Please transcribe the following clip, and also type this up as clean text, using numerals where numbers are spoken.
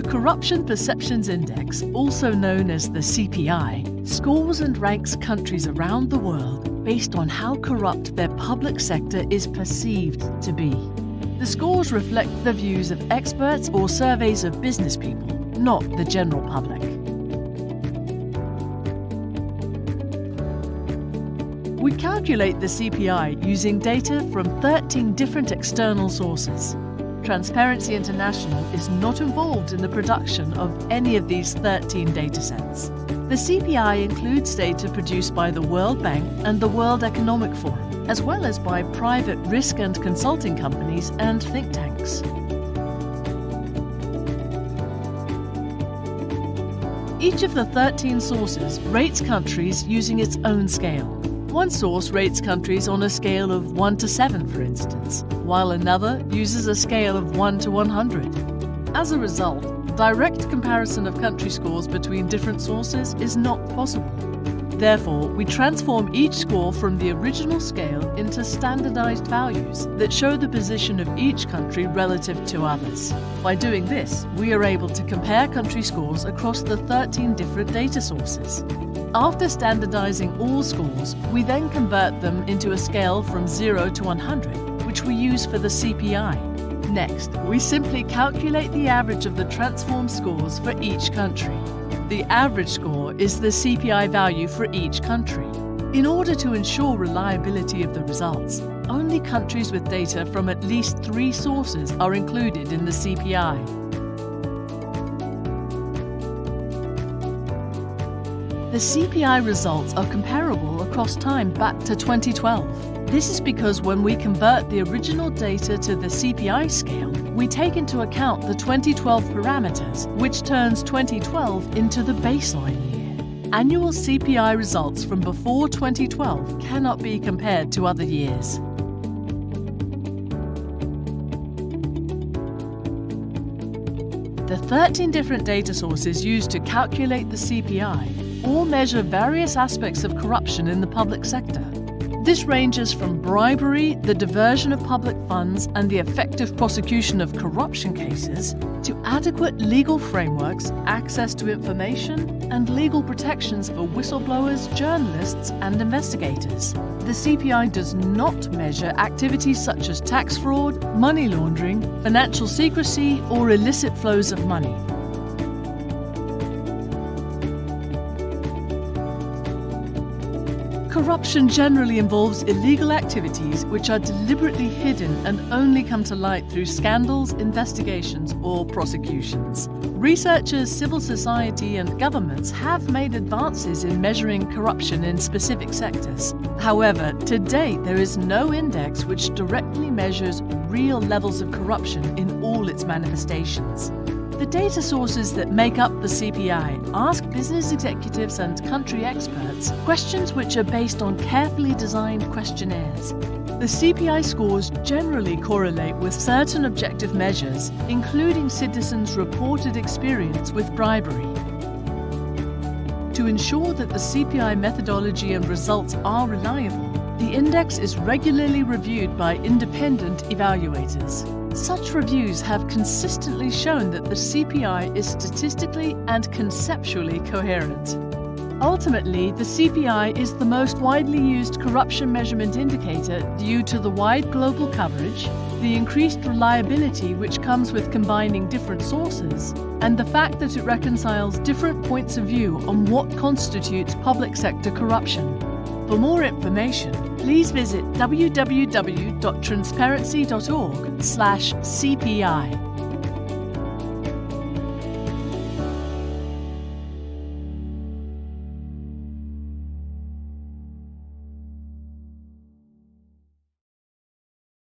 Corruption Perceptions Index, also known as the CPI, scores and ranks countries around the world based on how corrupt their public sector is perceived to be. The scores reflect the views of experts or surveys of business people, not the general public. We calculate the CPI using data from 13 different external sources. Transparency International is not involved in the production of any of these 13 datasets. The CPI includes data produced by the World Bank and the World Economic Forum, as well as by private risk and consulting companies and think tanks. Each of the 13 sources rates countries using its own scale. One source rates countries on a scale of 1 to 7, for instance, while another uses a scale of 1 to 100. As a result, direct comparison of country scores between different sources is not possible. Therefore, we transform each score from the original scale into standardized values that show the position of each country relative to others. By doing this, we are able to compare country scores across the 13 different data sources. After standardizing all scores, we then convert them into a scale from 0 to 100, which we use for the CPI. Next, we simply calculate the average of the transformed scores for each country. The average score is the CPI value for each country. In order to ensure reliability of the results, only countries with data from at least 3 sources are included in the CPI. The CPI results are comparable across time back to 2012. This is because when we convert the original data to the CPI scale, we take into account the 2012 parameters, which turns 2012 into the baseline year. Annual CPI results from before 2012 cannot be compared to other years. The 13 different data sources used to calculate the CPI all measure various aspects of corruption in the public sector. This ranges from bribery, the diversion of public funds, and the effective prosecution of corruption cases, to adequate legal frameworks, access to information, and legal protections for whistleblowers, journalists, and investigators. The CPI does not measure activities such as tax fraud, money laundering, financial secrecy, or illicit flows of money. Corruption generally involves illegal activities which are deliberately hidden and only come to light through scandals, investigations, or prosecutions. Researchers, civil society, and governments have made advances in measuring corruption in specific sectors. However, to date, there is no index which directly measures real levels of corruption in all its manifestations. The data sources that make up the CPI ask business executives and country experts questions which are based on carefully designed questionnaires. The CPI scores generally correlate with certain objective measures, including citizens' reported experience with bribery. To ensure that the CPI methodology and results are reliable, the index is regularly reviewed by independent evaluators. Such reviews have consistently shown that the CPI is statistically and conceptually coherent. Ultimately, the CPI is the most widely used corruption measurement indicator due to the wide global coverage, the increased reliability which comes with combining different sources, and the fact that it reconciles different points of view on what constitutes public sector corruption. For more information, please visit www.transparency.org/CPI.